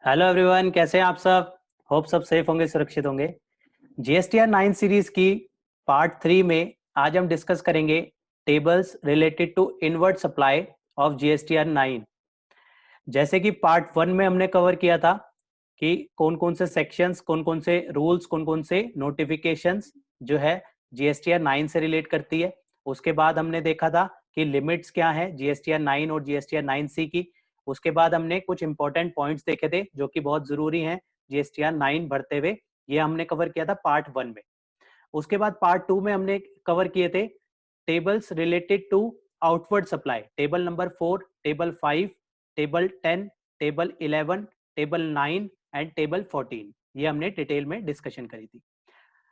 Hello everyone, कैसे हैं आप सब। होप सब सेफ होंगे, सुरक्षित होंगे। जीएसटीआर 9 सीरीज की पार्ट 3 में आज हम डिस्कस करेंगे tables related to inward supply of GSTR 9। जैसे कि पार्ट 1 में हमने कवर किया था कि कौन कौन से सेक्शंस, कौन कौन से रूल्स, कौन कौन से नोटिफिकेशंस जो है जीएसटीआर 9 से रिलेट करती है। उसके बाद हमने देखा था कि लिमिट्स क्या है जीएसटीआर 9 और जीएसटीआर 9C की। उसके बाद हमने कुछ इंपॉर्टेंट पॉइंट्स देखे थे जो कि बहुत जरूरी हैं जीएसटीआर 9 भरते हुए। ये हमने कवर किया था पार्ट 1 में। उसके बाद पार्ट 2 में हमने कवर किए थे tables related to outward supply, table number 4, table 5, table 10, table 11, table 9 and table 14। ये हमने डिटेल में डिस्कशन करी थी।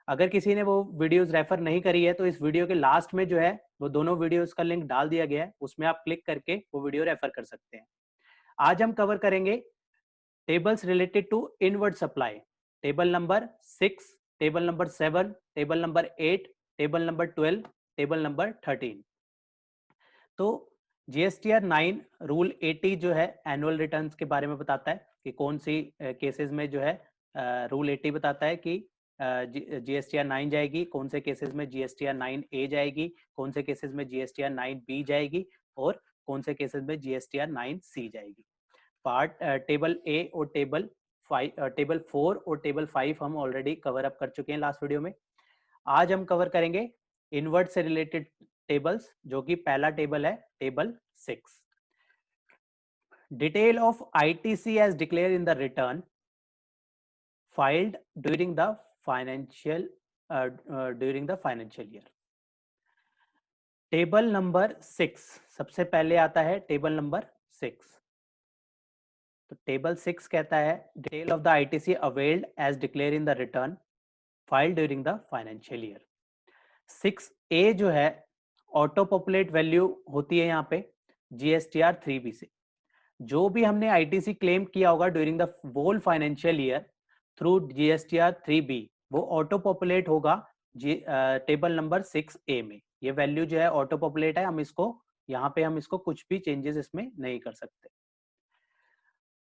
अगर किसी ने वो वीडियोस रेफर नहीं करी है तो इस वीडियो के लास्ट में जो है वो दोनों वीडियोस का लिंक डाल दिया गया है, उसमें आप क्लिक करके वो वीडियो रेफर कर सकते हैं। आज हम कवर करेंगे tables related to inward supply, table number 6, table number 7, table number 8, table number 12, table number 13। तो जीएसटीआर 9 रूल 80 जो है एनुअल रिटर्न्स के बारे में बताता है कि कौन सी केसेस में जो है रूल 80 बताता है कि जीएसटीआर 9 जाएगी, कौन से केसेस में जीएसटीआर 9A जाएगी, कौन से केसेस में जीएसटीआर 9B जाएगी और कौन से केसेस में जीएसटीआर 9C जाएगी। पार्ट टेबल ए और टेबल 5, टेबल 4 और टेबल 5 हम ऑलरेडी कवर अप कर चुके हैं लास्ट वीडियो में। आज हम कवर करेंगे इनवर्ट से रिलेटेड टेबल्स, जो कि पहला टेबल है table 6। Detail of ITC as declare in the return filed during the financial year. Table number 6 सबसे पहले आता है, टेबल नंबर 6। तो टेबल 6 कहता है detail of the ITC availed as declare in the return filed during the financial year. 6A जो है auto populate value होती है यहाँ पे जीएसटीआर 3B से। जो भी हमने आईटीसी क्लेम किया होगा during the whole financial year through GSTR 3B, वो ऑटो पॉपुलेट होगा टेबल नंबर 6A में। ये वैल्यू जो है ऑटो पॉपुलेट है, हम इसको यहाँ पे हम इसको कुछ भी चेंजेस इसमें नहीं कर सकते।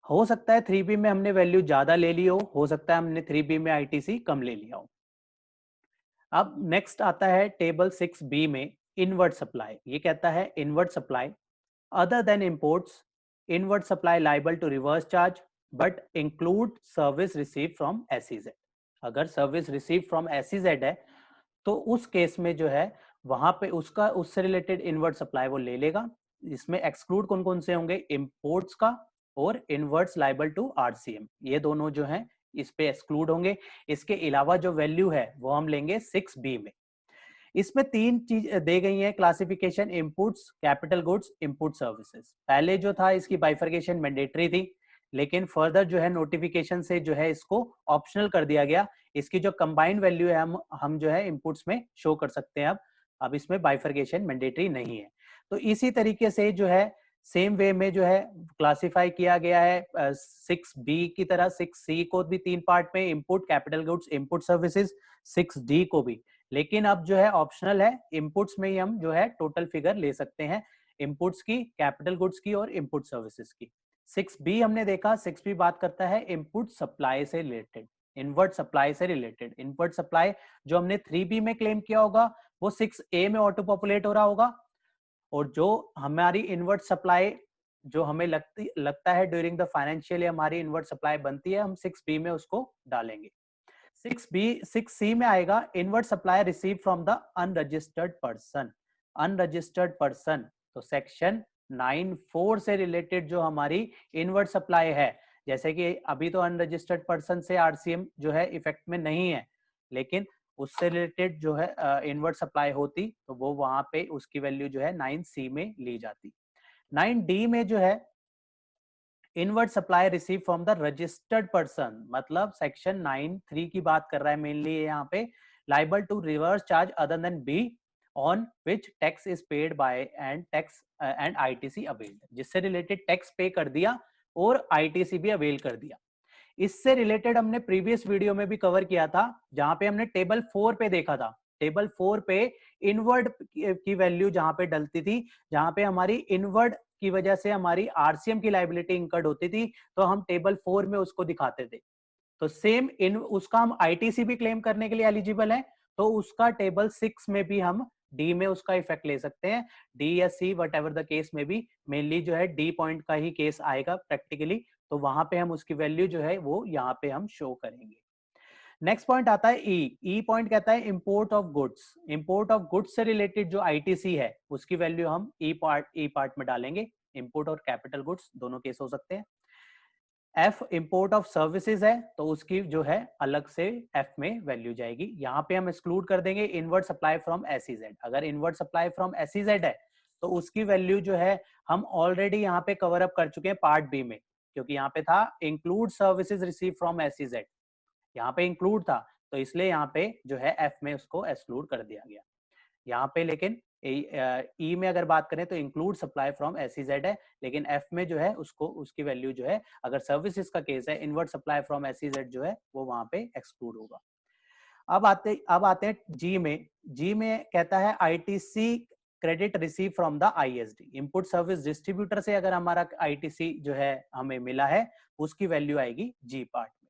हो सकता है 3B में हमने वैल्यू ज्यादा ले ली हो सकता है हमने 3B में आईटीसी कम ले लिया हो। अब नेक्स्ट आता है टेबल 6B में इनवर्ट सप्लाई। ये कहता है inward supply other than imports, inward supply liable to reverse charge but include service receive from SEZ. अगर सर्विस रिसीव फ्रॉम एसईजेड है तो उस केस में जो है वहां पे उसका उससे रिलेटेड इनवर्ट सप्लाई वो ले लेगा। इसमें एक्सक्लूड कौन कौन से होंगे, इंपोर्ट्स का और इनवर्ट्स लाइबल टू आरसीएम, ये दोनों जो हैं इस पे एक्सक्लूड होंगे। इसके अलावा जो वैल्यू है वो हम लेंगे 6B में। इसमें 3 चीज दे गई है classification, inputs, capital goods, input services. पहले जो था इसकी बाइफर्केशन मैंडेटरी थी, लेकिन फर्दर जो है नोटिफिकेशन से जो है इसको ऑप्शनल कर दिया गया। इसकी जो कंबाइंड वैल्यू है हम जो है इनपुट्स में शो कर सकते हैं। अब इसमें बाइफर्केशन मैंडेटरी नहीं है। तो इसी तरीके से जो है सेम वे में जो है क्लासिफाई किया गया है 6B की तरह। 6C को भी 3 पार्ट में, input, capital goods, input services. 6D को भी, लेकिन अब जो है ऑप्शनल है, इनपुट्स में ही हम जो है टोटल फिगर ले सकते हैं, इनपुट्स की, कैपिटल गुड्स की और इनपुट सर्विसेज की। 6B हमने देखा, 6B बात करता है इनपुट सप्लाई से रिलेटेड, इनवर्ट सप्लाई से रिलेटेड। इनवर्ट सप्लाई जो हमने 3B में क्लेम किया होगा वो 6A में ऑटो पॉपुलेट हो रहा होगा, और जो हमारी इनवर्ट सप्लाई जो हमें लगता है ड्यूरिंग द फाइनेंशियल हमारी इनवर्ट सप्लाई बनती है, हम 6B में उसको डालेंगे। 6C में आएगा invert supply receive from the unregistered person. Unregistered person, तो सेक्शन 9(4) से रिलेटेड जो हमारी इनवर्ट सप्लाई है, जैसे कि अभी तो अनरजिस्टर्ड पर्सन से आरसीएम जो है इफेक्ट में नहीं है, लेकिन उससे रिलेटेड जो है इनवर्ट सप्लाई होती तो वो वहां पे उसकी वैल्यू जो है 9C में ली जाती। 9D में जो है inward supply receive from the registered person, मतलब सेक्शन 9(3) की बात कर रहा है मेनली यहाँ पे। Liable to reverse charge other than B on which tax is paid by and tax and ITC availed, जिससे रिलेटेड टैक्स पे कर दिया और आईटीसी भी अवेल कर दिया। इससे रिलेटेड हमने प्रीवियस वीडियो में भी कवर किया था, जहां पे हमने टेबल 4 पे देखा था। टेबल 4 पे इनवर्ड की वैल्यू जहां पे डलती थी, जहां पे हमारी इनवर्ड की वजह से हमारी आरसीएम की लाइबिलिटी इंकर्ड होती थी, तो हम टेबल 4 में उसको दिखाते थे। तो सेम इन उसका हम आईटीसी भी क्लेम करने के लिए एलिजिबल है, तो उसका टेबल 6 में भी हम डी में उसका इफेक्ट ले सकते हैं। डी या see what ever the case में भी, मेनली जो है डी पॉइंट का ही केस आएगा प्रैक्टिकली, तो वहां पे हम उसकी वैल्यू जो है वो यहाँ पे हम शो करेंगे। नेक्स्ट पॉइंट आता है ई पॉइंट कहता है import of goods. Import of goods से रिलेटेड जो आईटीसी है उसकी वैल्यू हम ई पार्ट में डालेंगे। इंपोर्ट और कैपिटल गुड्स दोनों केस हो सकते हैं। एफ इंपोर्ट ऑफ सर्विसेज है, तो उसकी जो है अलग से एफ में वैल्यू जाएगी। यहाँ पे हम एक्सक्लूड कर देंगे इनवर्ट सप्लाई फ्रॉम एसईजेड। अगर इनवर्ट सप्लाई फ्रॉम एसईजेड है तो उसकी वैल्यू जो है हम ऑलरेडी यहाँ पे कवर अप कर चुके हैं पार्ट बी में, क्योंकि यहाँ पे था include services receive from SEZ, यहाँ पे इंक्लूड था, तो इसलिए यहाँ पे जो है एफ में उसको एक्सक्लूड कर दिया गया। यहाँ पे लेकिन ई में अगर बात करें तो इंक्लूड सप्लाई फ्रॉम एसईजेड है, लेकिन एफ में जो है उसको उसकी वैल्यू जो है, अगर सर्विसेज का केस है, इनवर्ट सप्लाई फ्रॉम एसईजेड जो है वो वहां पे एक्सक्लूड होगा। अब आते हैं जी में। जी में कहता है ITC credit receive from the ISD. Input service distributor से अगर हमारा आईटीसी जो है हमें मिला है, उसकी वैल्यू आएगी जी पार्ट में,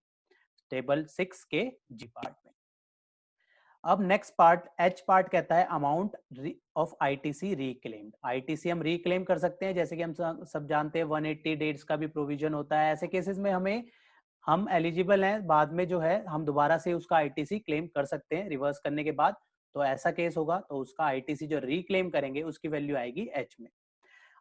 टेबल 6 के जी पार्ट में। अब नेक्स्ट पार्ट एच पार्ट कहता है अमाउंट ऑफ आईटीसी रीक्लेम्ड। आईटीसी हम रीक्लेम कर सकते हैं, जैसे कि हम सब जानते हैं 180 डेज का भी प्रोविजन होता है। ऐसे केसेस में हम एलिजिबल हैं, बाद में जो है हम दोबारा से उसका आईटीसी क्लेम कर सकते हैं रिवर्स करने के बाद। तो ऐसा केस होगा तो उसका आईटीसी जो रीक्लेम करेंगे उसकी वैल्यू आएगी एच में।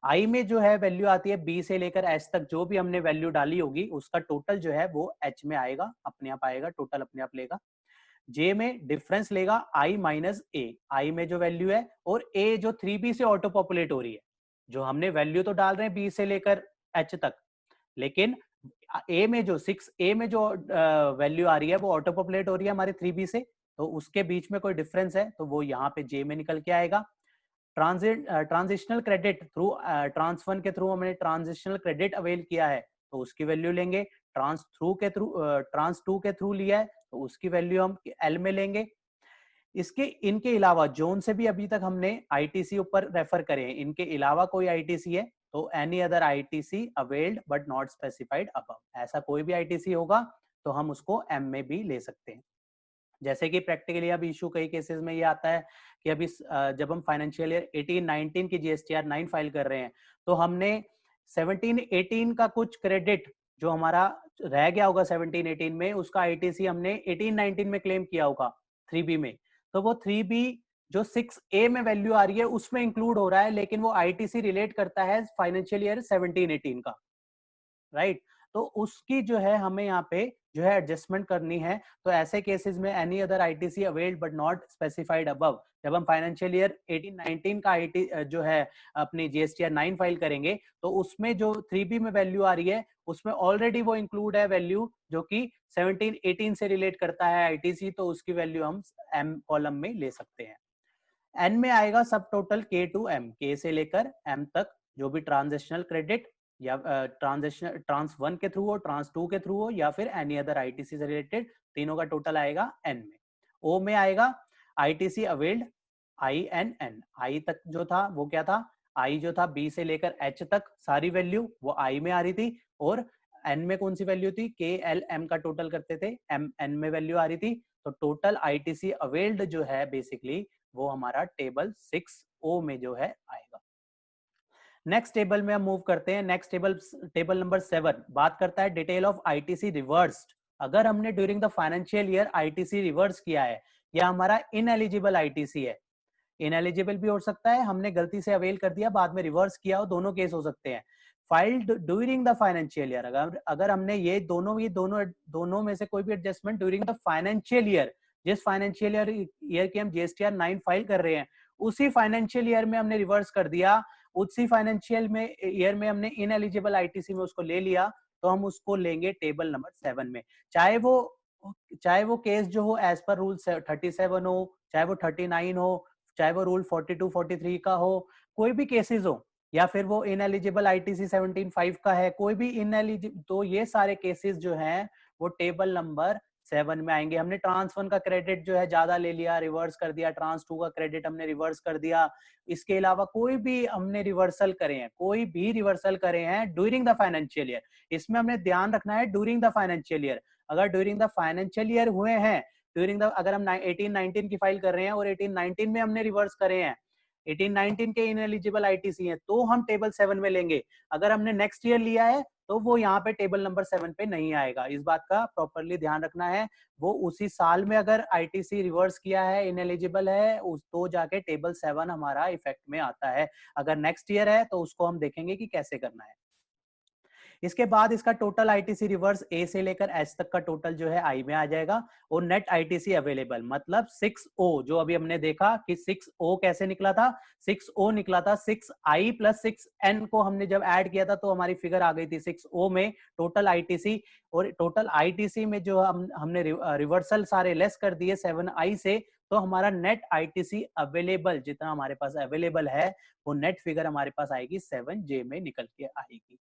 आई में जो है वैल्यू आती है बी से लेकर एच तक, जो भी हमने वैल्यू डाली होगी उसका टोटल जो है वो एच में आएगा, अपने आप आएगा, टोटल अपने आप लेगा। जे में डिफरेंस लेगा आई माइनस ए, आई में जो वैल्यू है, और ए जो 3b से ऑटो पॉपुलेट हो रही है, जो हमने वैल्यू तो डाल रहे हैं बी से लेकर एच तक, लेकिन ए में जो 6a में जो वैल्यू आ रही है वो ऑटो पॉपुलेट हो रही है हमारे 3b से, तो उसके बीच में कोई डिफरेंस है तो वो यहाँ पे जे में निकल के आएगा। ट्रांजिशनल क्रेडिट थ्रू ट्रांस 1 के थ्रू हमने ट्रांजिशनल क्रेडिट अवेल किया है, तो उसकी वैल्यू लेंगे। ट्रांस 2 के थ्रू लिया है तो उसकी वैल्यू हम एल में लेंगे। इनके अलावा जोन से भी अभी तक हमने आईटीसी ऊपर रेफर करे हैं, इनके अलावा कोई आईटीसी है तो any other ITC availed but not specified above, ऐसा कोई भी आईटीसी होगा तो हम उसको एम में भी ले सकते हैं। जैसे कि प्रैक्टिकली अब इशू कई केसेस में ये आता है कि अभी जब हम फाइनेंशियल ईयर 18-19 की जीएसटीआर 9 फाइल कर रहे हैं, तो हमने 17-18 का कुछ क्रेडिट जो हमारा रह गया होगा 17-18 में, उसका आईटीसी हमने 18-19 में क्लेम किया होगा 3बी में, तो वो 3बी जो 6a में वैल्यू आ रही है उसमें इंक्लूड हो रहा है, लेकिन वो आईटीसी रिलेट करता है फाइनेंशियल ईयर 17-18 का, राइट। तो उसकी जो है हमें यहाँ पे जो है एडजस्टमेंट करनी है। तो ऐसे केसेस में any other ITC availed but not specified above, जब हम फाइनेंशियल ईयर 18-19 का आईटी जो है अपनी जीएसटीआर 9 फाइल करेंगे, तो उसमें जो 3बी में वैल्यू आ रही है उसमें ऑलरेडी वो इंक्लूड है वैल्यू जो कि 17-18 से रिलेट करता है आईटीसी, तो उसकी वैल्यू हम एम कॉलम में ले सकते हैं। एन में आएगा सब टोटल के टू एम, के से लेकर एम तक जो भी ट्रांजेक्शनल क्रेडिट या ट्रांजेक्शन ट्रांस 1 के थ्रू हो, ट्रांस 2 के थ्रू हो, या फिर एनी अदर आईटीसी से रिलेटेड, तीनों का टोटल आएगा एन में। ओ में आएगा ITC availed I N N, I तक जो था वो क्या था, आई जो था बी से लेकर एच तक सारी वैल्यू वो आई में आ रही थी, और एन में कौन सी वैल्यू थी, के एल एम का टोटल करते थे, एम एन में वैल्यू आ रही थी। तो टोटल आईटीसी अवेल्ड जो है बेसिकली वो हमारा टेबल 6O में जो है आएगा। नेक्स्ट टेबल में हम मूव करते हैं। नेक्स्ट टेबल नंबर 7 बात करता है डिटेल ऑफ आईटीसी रिवर्स्ड। अगर हमने during the financial year ITC reverse किया है या हमारा इनएलिजिबल आईटीसी है, इनएलिजिबल भी हो सकता है, हमने गलती से अवेल कर दिया बाद में रिवर्स किया हो, दोनों केस हो सकते हैं। Filed during the financial year, अगर हमने ये दोनों में से कोई भी adjustment during the financial year, जिस फाइनेंशियल ईयर की हम जीएसटीआर 9 फाइल कर रहे हैं उसी फाइनेंशियल ईयर में हमने रिवर्स कर दिया, उसी फाइनेंशियल में ईयर में हमने इनएलिजिबल आईटीसी में उसको ले लिया, तो हम उसको लेंगे टेबल नंबर 7 में। चाहे वो केस जो हो एज पर रूल 37 हो, चाहे वो 39 हो, चाहे वो रूल 42-43 का हो, कोई भी केसेस हो, या फिर वो इनएलिजिबल आईटीसी 17(5) का है, कोई भी इनएलिजिबल, तो ये सारे केसेस जो हैं वो टेबल नंबर 7 में आएंगे। हमने ट्रांस 1 का क्रेडिट जो है ज्यादा ले लिया, रिवर्स कर दिया, ट्रांस 2 का क्रेडिट हमने रिवर्स कर दिया। इसके अलावा कोई भी हमने रिवर्सल करे हैं, कोई भी रिवर्सल करे हैं ड्यूरिंग द फाइनेंशियल ईयर, इसमें हमने ध्यान रखना है ड्यूरिंग द फाइनेंशियल ईयर। अगर ड्यूरिंग द फाइनेंशियल ईयर हुए हैं, ड्यूरिंग द, अगर हम 18-19 की फाइल कर रहे हैं और 18-19 में हमने रिवर्स करे हैं, 18-19 के इनएलिजिबल आईटीसी हैं, तो हम टेबल 7 में लेंगे। अगर हमने नेक्स्ट ईयर लिया है तो वो यहाँ पे टेबल नंबर 7 पे नहीं आएगा। इस बात का प्रॉपरली ध्यान रखना है। वो उसी साल में अगर आईटीसी रिवर्स किया है, इनएलिजिबल है, उस तो जाके टेबल 7 हमारा इफेक्ट में आता है। अगर नेक्स्ट ईयर है तो उसको हम देखेंगे कि कैसे करना है। इसके बाद इसका टोटल आईटीसी रिवर्स ए से लेकर एच तक का टोटल जो है आई में आ जाएगा। और नेट आईटीसी अवेलेबल मतलब 6O, जो अभी हमने देखा कि 6O कैसे निकला था, 6O निकला था 6I प्लस 6N को हमने जब ऐड किया था तो हमारी फिगर आ गई थी 6O में टोटल आईटीसी। और टोटल आईटीसी में जो हमने रिवर्सल सारे लेस कर दिए 7I से, तो हमारा नेट आईटीसी अवेलेबल जितना हमारे पास अवेलेबल है वो नेट फिगर हमारे पास आएगी 7J में निकल के आएगी।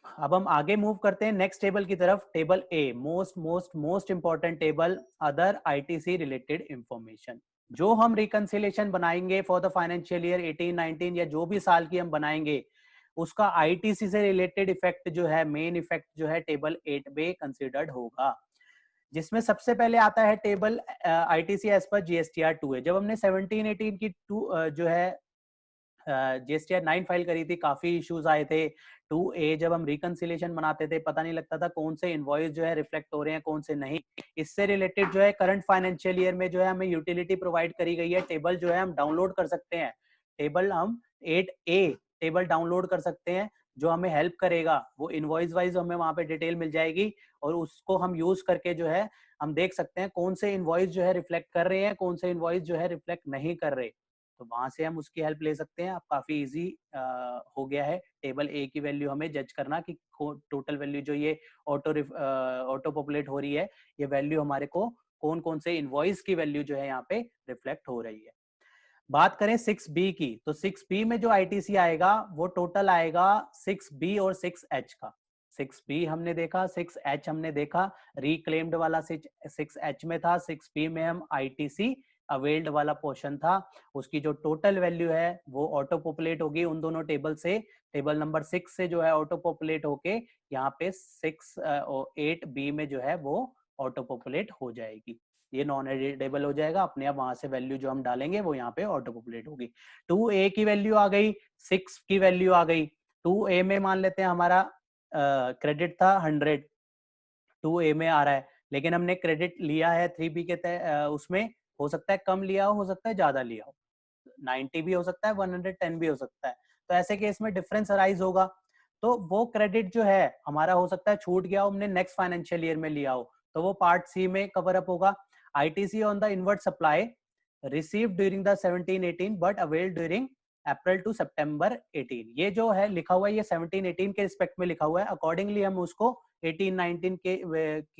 अब हम आगे मूव करते हैं नेक्स्ट टेबल की तरफ। Table A, most important table, other ITC related information. जो हम रिकंसिलेशन बनाएंगे फॉर द फाइनेंशियल ईयर 18-19 या जो भी साल की हम बनाएंगे, उसका आईटीसी से रिलेटेड इफेक्ट जो है, मेन इफेक्ट जो है टेबल 8 में कंसिडर्ड होगा। जिसमें सबसे पहले आता है table ITC as per GSTR 2 है। जब हमने 17-18 की जो है जीएसटीआर 9 फाइल करी थी, काफी इश्यूज आए थे। 2A जब हम रिकंसिलेशन बनाते थे पता नहीं लगता था कौन से इनवॉइस जो है रिफ्लेक्ट हो रहे हैं कौन से नहीं। इससे रिलेटेड जो है करंट फाइनेंशियल ईयर में जो है हमें यूटिलिटी प्रोवाइड करी गई है। टेबल जो है हम डाउनलोड कर सकते हैं, टेबल हम 8A टेबल डाउनलोड कर सकते हैं, जो हमें हेल्प करेगा। वो इनवॉइस वाइज हमें वहां पे डिटेल मिल जाएगी और उसको हम यूज करके जो है हम देख सकते हैं कौन से इनवॉइस जो है रिफ्लेक्ट कर रहे हैं, कौन से इनवॉइस जो है रिफ्लेक्ट नहीं कर रहे। तो वहां से हम उसकी हेल्प ले सकते हैं। अब काफी इजी हो गया है टेबल ए की वैल्यू हमें जज करना कि टोटल वैल्यू जो ये ऑटो पॉपुलेट हो रही है, ये वैल्यू हमारे को कौन कौन से इनवॉइस की वैल्यू जो है यहाँ पे रिफ्लेक्ट हो रही है। बात करें 6B की, तो 6B में जो आईटीसी आएगा वो टोटल आएगा 6B और 6H का। 6B हमने देखा, 6H हमने देखा, रिक्लेम्ड वाला 6H में था, 6B में हम आईटीसी अवेल्ड वाला पोर्शन था। उसकी जो टोटल वैल्यू है वो ऑटो पॉपुलेट होगी उन दोनों टेबल से, टेबल नंबर 6 से जो है ऑटो पॉपुलेट होके यहाँ पे 8B में जो है वो ऑटो पॉपुलेट हो जाएगी। ये नॉन एडिटेबल हो जाएगा, अपने आप वहां से वैल्यू जो हम डालेंगे वो यहाँ पे ऑटो पॉपुलेट होगी। 2A की वैल्यू आ गई, 6 की वैल्यू आ गई। 2A में मान लेते हैं हमारा क्रेडिट था 100, 2A में आ रहा है, लेकिन हमने क्रेडिट लिया है 3B के उसमें हो सकता है कम लिया हो सकता है ज्यादा लिया हो, 90 भी हो सकता है, 110 भी हो सकता है। तो ऐसे केस में डिफरेंस अराइज होगा। तो वो क्रेडिट जो है हमारा हो सकता है छूट गया हो, हमने नेक्स्ट फाइनेंशियल ईयर में लिया हो, तो वो पार्ट सी में कवर अप होगा। ITC on the inward supply received during the 17-18 but availed during April to September 18। ये जो है लिखा हुआ है ये 17-18 के रिस्पेक्ट में लिखा हुआ है, अकॉर्डिंगली हम उसको 18-19 के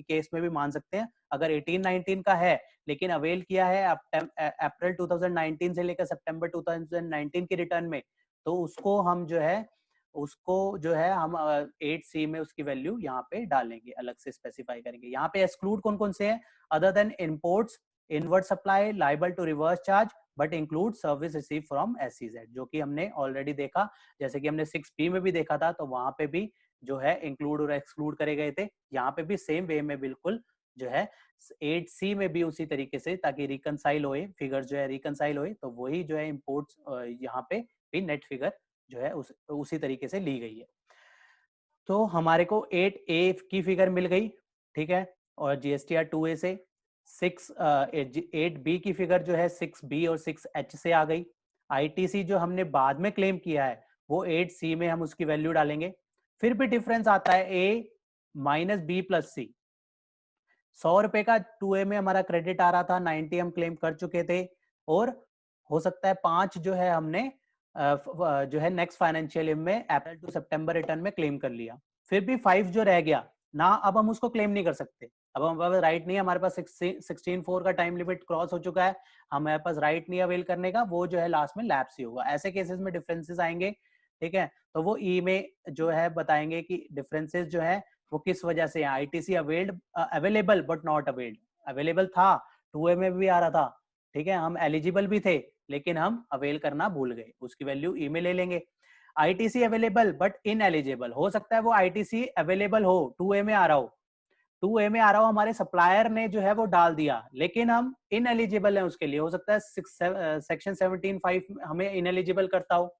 केस में भी मान सकते हैं। अगर 18-19 का है लेकिन अवेल किया है अप्रैल 2019 से लेकर सितंबर 2019 के रिटर्न में, तो उसको हम जो है हम 8C में उसकी वैल्यू यहाँ पे डालेंगे, अलग से स्पेसिफाई करेंगे। यहाँ पे एक्सक्लूड कौन कौन से हैं, other than imports, inward supply, liable to reverse charge but include service receive from SEZ, जो कि हमने ऑलरेडी देखा, जैसे कि हमने 6B में भी देखा था, तो वहां पे भी जो है इंक्लूड और एक्सक्लूड करे गए थे। यहाँ पे भी सेम वे में बिल्कुल जो है 8C में भी उसी तरीके से, ताकि रिकनसाइल होए फिगर जो है रिकनसाइल होए, तो वही जो है इंपोर्ट्स यहाँ पे भी नेट फिगर जो है उसी तरीके से ली गई है। तो हमारे को 8A की फिगर मिल गई, ठीक है, और GSTR 2A से 8B की फिगर जो है 6B और 6H से आ गई। ITC जो हमने बाद में क्लेम किया है वो 8C में हम उसकी वैल्यू डालेंगे। फिर भी डिफरेंस आता है A minus B plus C। 100 रुपए का 2A में हमारा क्रेडिट आ रहा था, 90 हम क्लेम कर चुके थे, और हो सकता है 5 जो है हमने जो है नेक्स्ट फाइनेंशियल ईयर में अप्रैल टू सितंबर रिटर्न में क्लेम कर लिया। फिर भी 5 जो रह गया ना, अब हम उसको क्लेम नहीं कर सकते। अब हमारे पास राइट नहीं है, हमारे पास 16/4 का टाइम लिमिट क्रॉस हो चुका है, हमारे पास राइट नहीं अवेल करने का, वो जो है लास्ट में लैप्स ही होगा। ऐसे केसेस में डिफरेंसेस आएंगे, ठीक है, तो वो ई में जो है बताएंगे कि डिफरेंसेस जो है वो किस वजह से है, ITC availed available but not availed, available था 2A में भी आ रहा था, ठीक है, हम एलिजिबल भी थे लेकिन हम अवेल करना भूल गए, उसकी वैल्यू ई में ले लेंगे। ITC available but in eligible, हो सकता है वो आईटीसी अवेलेबल हो 2A में आ रहा हो, 2A में आ रहा हो, हमारे सप्लायर ने जो है वो डाल दिया लेकिन हम इन एलिजिबल है उसके लिए, हो सकता है सेक्शन 17(5) हमें इन एलिजिबल करता हो,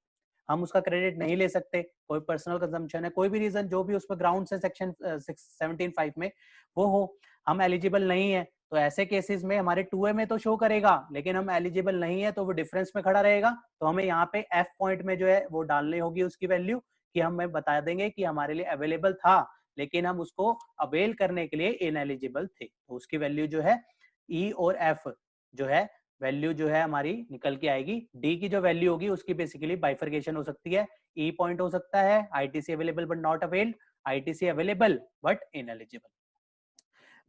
हम उसका क्रेडिट नहीं ले सकते, कोई पर्सनल कंजम्पशन है, कोई भी रीजन जो भी उस पर ग्राउंड है सेक्शन 17(5) में वो हो, हम एलिजिबल नहीं है, तो ऐसे केसेस में हमारे 2A में तो शो करेगा लेकिन हम एलिजिबल नहीं है तो वो डिफरेंस में खड़ा रहेगा, तो हमें यहाँ पे F पॉइंट में जो है वो डालनी होगी उसकी वैल्यू, कि हमें बता देंगे कि हमारे लिए अवेलेबल था लेकिन हम उसको अवेल करने के लिए इनएलिजिबल थे, तो उसकी वैल्यू जो है E और F जो है वैल्यू जो है हमारी निकल के आएगी। डी की जो वैल्यू होगी उसकी बेसिकली बाइफर्केशन हो सकती है, ई पॉइंट हो सकता है ITC available but not availed, ITC available but ineligible.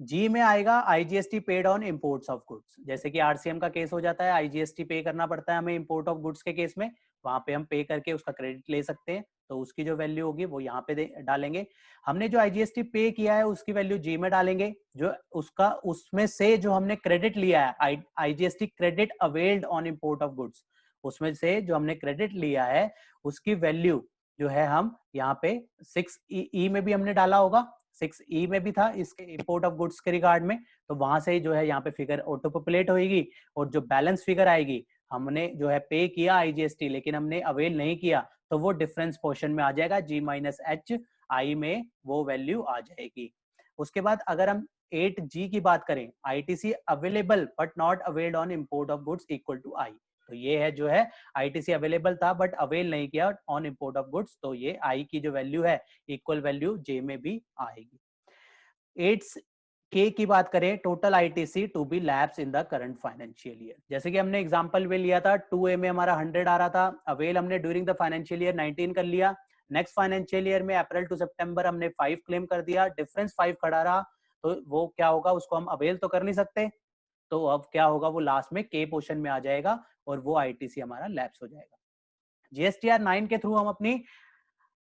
G में आएगा IGST paid on imports of goods, जैसे कि आरसीएम का केस हो जाता है, आईजीएसटी पे करना पड़ता है हमें इंपोर्ट ऑफ गुड्स के केस में, वहां पे हम पे करके उसका क्रेडिट ले सकते हैं, तो उसकी जो वैल्यू होगी वो यहाँ पे डालेंगे। हमने जो आईजीएसटी पे किया है उसकी वैल्यू जी में डालेंगे, जो उसका उसमें से जो हमने क्रेडिट लिया है IGST credit availed on import of goods, उसमें से जो हमने क्रेडिट लिया है उसकी वैल्यू जो है हम यहाँ पे 6E में भी हमने डाला होगा, 6E में भी था इसके इंपोर्ट ऑफ गुड्स के रिगार्ड में, तो वहां से जो है यहाँ पे फिगर ऑटो पॉपुलेट होगी और जो बैलेंस फिगर आएगी, हमने जो है पे किया आईजीएसटी लेकिन हमने अवेल नहीं किया, तो वो डिफरेंस पोर्शन में आ जाएगा, G-H आई में वो वैल्यू आ जाएगी। उसके बाद अगर हम 8G की बात करें, ITC available but not availed on import of goods equal to I, तो ये है जो है आईटीसी अवेलेबल था बट अवेल नहीं किया ऑन इंपोर्ट ऑफ गुड्स, तो ये आई की जो वैल्यू है इक्वल वैल्यू जे में भी आएगी। 8K की बात करें, total ITC to be lapse in the current financial year, जैसे कि हमने एग्जांपल में लिया था 2A में हमारा 100 आ रहा था, अवेल हमने ड्यूरिंग द फाइनेंशियल ईयर 19 कर लिया, नेक्स्ट फाइनेंशियल ईयर में अप्रैल टू सितंबर हमने 5 क्लेम कर दिया, डिफरेंस 5 खड़ा रहा, तो वो क्या होगा, उसको हम अवेल तो कर नहीं सकते, तो अब क्या होगा, वो लास्ट में के पोर्शन में आ जाएगा और वो आईटीसी हमारा लैप्स हो जाएगा। जीएसटीआर 9 के थ्रू हम अपनी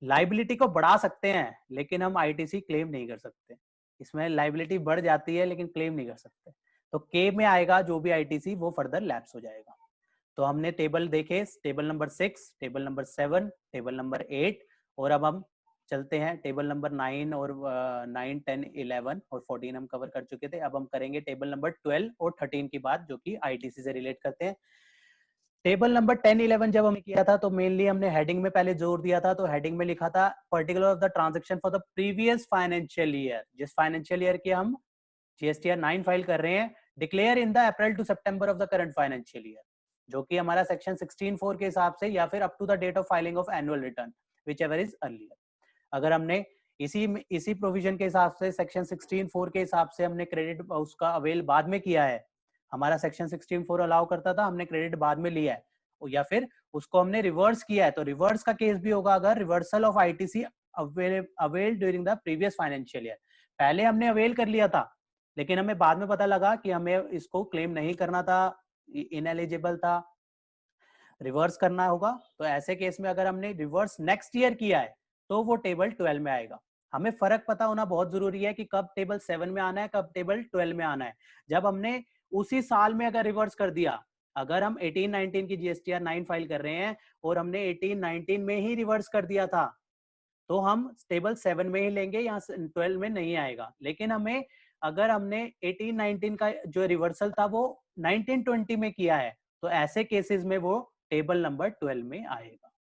लाइबिलिटी को बढ़ा सकते हैं लेकिन हम आईटीसी क्लेम नहीं कर सकते, इसमें लाइबिलिटी बढ़ जाती है लेकिन क्लेम नहीं कर सकते, तो के में आएगा जो भी आईटीसी वो फर्दर लैप्स हो जाएगा। तो हमने टेबल देखे, table number 6, table number 7, table number 8, और अब हम चलते हैं टेबल नंबर 9 और 9, 10, 11 और 14 हम कवर कर चुके थे, अब हम करेंगे टेबल नंबर 12 और 13 की बात जो कि आईटीसी से रिलेट करते हैं। टेबल नंबर 10, 11 जब हमने किया था तो मेनली हमने हेडिंग में पहले जोर दिया था, तो हेडिंग में लिखा था particular of the transaction for the previous financial year, जिस फाइनेंशियल ईयर की हम जीएसटीआर 9 फाइल कर रहे हैं, declare in the April to September of the current financial year, जो कि हमारा सेक्शन 16(4) के हिसाब से या फिर up to the date of filing of annual return whichever is earlier. अगर हमने इसी प्रोविजन के हिसाब से सेक्शन 16(4) के हिसाब से हमने क्रेडिट उसका अवेल बाद में किया है, हमारा सेक्शन 16(4) अलाउ करता था, हमने क्रेडिट बाद में लिया है, या फिर उसको हमने रिवर्स किया है, तो रिवर्स का केस भी होगा अगर reversal of ITC avail during the previous financial year, पहले हमने अवेल कर लिया था लेकिन हमें बाद में पता लगा कि हमें इसको क्लेम नहीं करना था, इनएलिजिबल था, रिवर्स करना होगा, तो ऐसे केस में अगर हमने रिवर्स नेक्स्ट ईयर किया है तो वो टेबल 12 में आएगा। हमें फर्क पता होना बहुत जरूरी है कि कब टेबल 7 में आना है, कब टेबल 12 में आना है। जब हमने उसी साल में अगर रिवर्स कर दिया, अगर हम 18-19 की जीएसटीआर 9 फाइल कर रहे हैं और हमने 18-19 में ही रिवर्स कर दिया था, तो हम टेबल 7 में ही लेंगे, यहाँ 12 में नहीं आएगा। लेकिन हमें अगर हमने 18-19 का जो रिवर्सल था वो 19-20 में किया है, तो ऐसे केसेस में वो टेबल नंबर 12 में आएगा,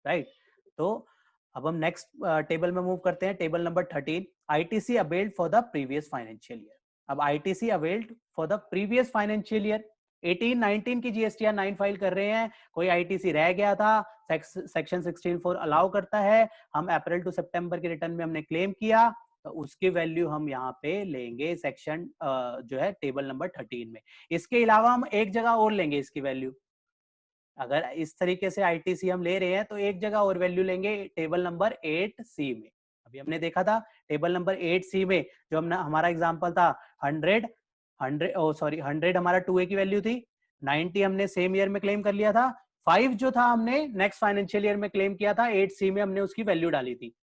राइट। तो अब हम नेक्स्ट टेबल में मूव करते हैं, table number 13, ITC availed for the previous financial year. अब ITC availed for the previous financial year, 18-19 की जीएसटीआर 9 फाइल कर रहे हैं, कोई आईटीसी रह गया था, सेक्शन 16(4) अलाउ करता है, हम अप्रैल टू सितंबर के रिटर्न में हमने क्लेम किया, तो उसकी वैल्यू हम यहाँ पे लेंगे सेक्शन जो है टेबल नंबर 13 में। इसके अलावा हम एक जगह और लेंगे इसकी वैल्यू, अगर इस तरीके से आईटीसी हम ले रहे हैं तो एक जगह और वैल्यू लेंगे टेबल नंबर 8C में। अभी हमने देखा था टेबल नंबर 8C में जो हमने हमारा एग्जांपल था 100 हमारा 2A की वैल्यू थी, 90 हमने सेम ईयर में क्लेम कर लिया था, 5 जो था हमने नेक्स्ट फाइनेंशियल ईयर में क्लेम किया था, 8C में हमने उसकी वैल्यू डाली थी।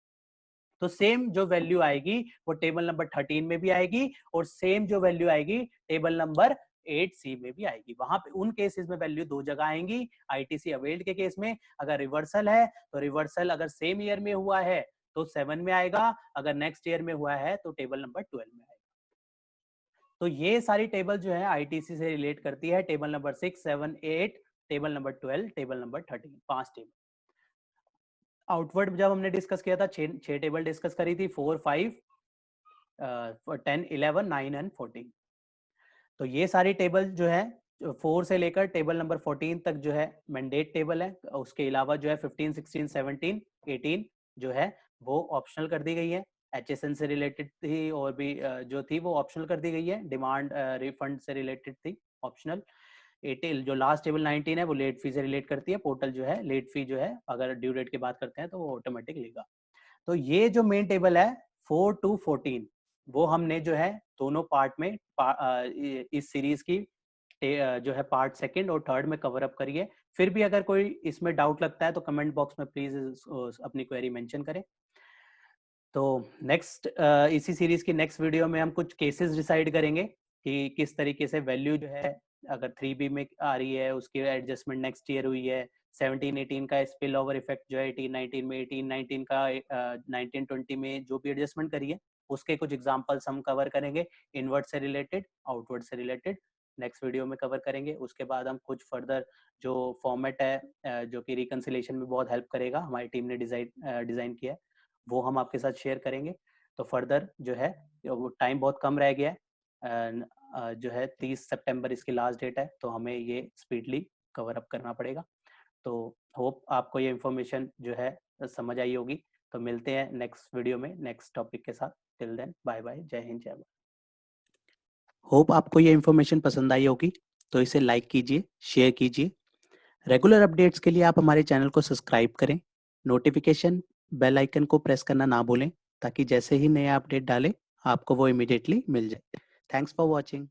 तो सेम जो वैल्यू आएगी वो टेबल नंबर 13 में भी आएगी और सेम जो वैल्यू आएगी टेबल नंबर 8C में भी आएगी। वहां पे उन केसेस में वैल्यू दो जगह आएंगी। आईटीसी अवेल्ड के केस में अगर रिवर्सल है तो रिवर्सल अगर सेम ईयर में हुआ है तो 7 में आएगा, अगर नेक्स्ट ईयर में हुआ है तो टेबल नंबर 12 में आएगा। तो ये सारी टेबल जो है आईटीसी से रिलेट करती है, table number 6, 7, 8, table number 12, table number 13, 5 table. Outward जब हमने डिस्कस किया था 6 टेबल डिस्कस करी थी, 4, 5, 10, 11, 9 एंड 14। तो ये सारी टेबल जो है 4 से लेकर टेबल नंबर 14 तक जो है मैंडेट टेबल है। उसके अलावा जो है 15, 16, 17, 18 जो है वो ऑप्शनल कर दी गई है। HSN से रिलेटेड थी और भी जो थी वो ऑप्शनल कर दी गई है। डिमांड रिफंड से रिलेटेड थी ऑप्शनल। जो लास्ट टेबल 19 है वो लेट फी से रिलेट करती है। पोर्टल जो है लेट फी जो है अगर ड्यू डेट की बात करते हैं तो वो ऑटोमेटिक लेगा। तो ये जो मेन टेबल है 4 to 14 वो हमने जो है दोनों पार्ट में इस सीरीज की जो है पार्ट सेकंड और थर्ड में कवर अप करिए। फिर भी अगर कोई इसमें डाउट लगता है तो कमेंट बॉक्स में प्लीज अपनी क्वेरी मेंशन करें। तो नेक्स्ट इसी सीरीज की नेक्स्ट वीडियो में हम कुछ केसेस डिसाइड करेंगे कि किस तरीके से वैल्यू जो है अगर 3B में आ रही है उसकी एडजस्टमेंट नेक्स्ट ईयर हुई है, 17-18 का स्पिल ओवर इफेक्ट जो है 18-19 में, 18-19 का 19-20 में जो भी एडजस्टमेंट करी है उसके कुछ एग्जांपल्स हम कवर करेंगे, इनवर्ट से रिलेटेड, आउटवर्ड से रिलेटेड नेक्स्ट वीडियो में कवर करेंगे। उसके बाद हम कुछ फर्दर जो फॉर्मेट है जो कि रिकंसिलेशन में बहुत हेल्प करेगा, हमारी टीम ने डिजाइन किया है, वो हम आपके साथ शेयर करेंगे। तो फर्दर जो है टाइम बहुत कम रह गया है, जो है 30 सितंबर इसकी लास्ट डेट है, तो हमें ये स्पीडली कवर अप करना पड़ेगा। तो होप आपको ये इन्फॉर्मेशन जो है समझ आई होगी। तो मिलते हैं नेक्स्ट वीडियो में नेक्स्ट टॉपिक के साथ। टिल देन बाय बाय, जय हिंद जय भारत। होप आपको ये इन्फॉर्मेशन पसंद आई होगी, तो इसे लाइक कीजिए, शेयर कीजिए। रेगुलर अपडेट्स के लिए आप हमारे चैनल को सब्सक्राइब करें, नोटिफिकेशन बेल आइकन को प्रेस करना ना भूलें ताकि जैसे ही नया अपडेट डालें आपको वो इमीडिएटली मिल जाए। Thanks for watching.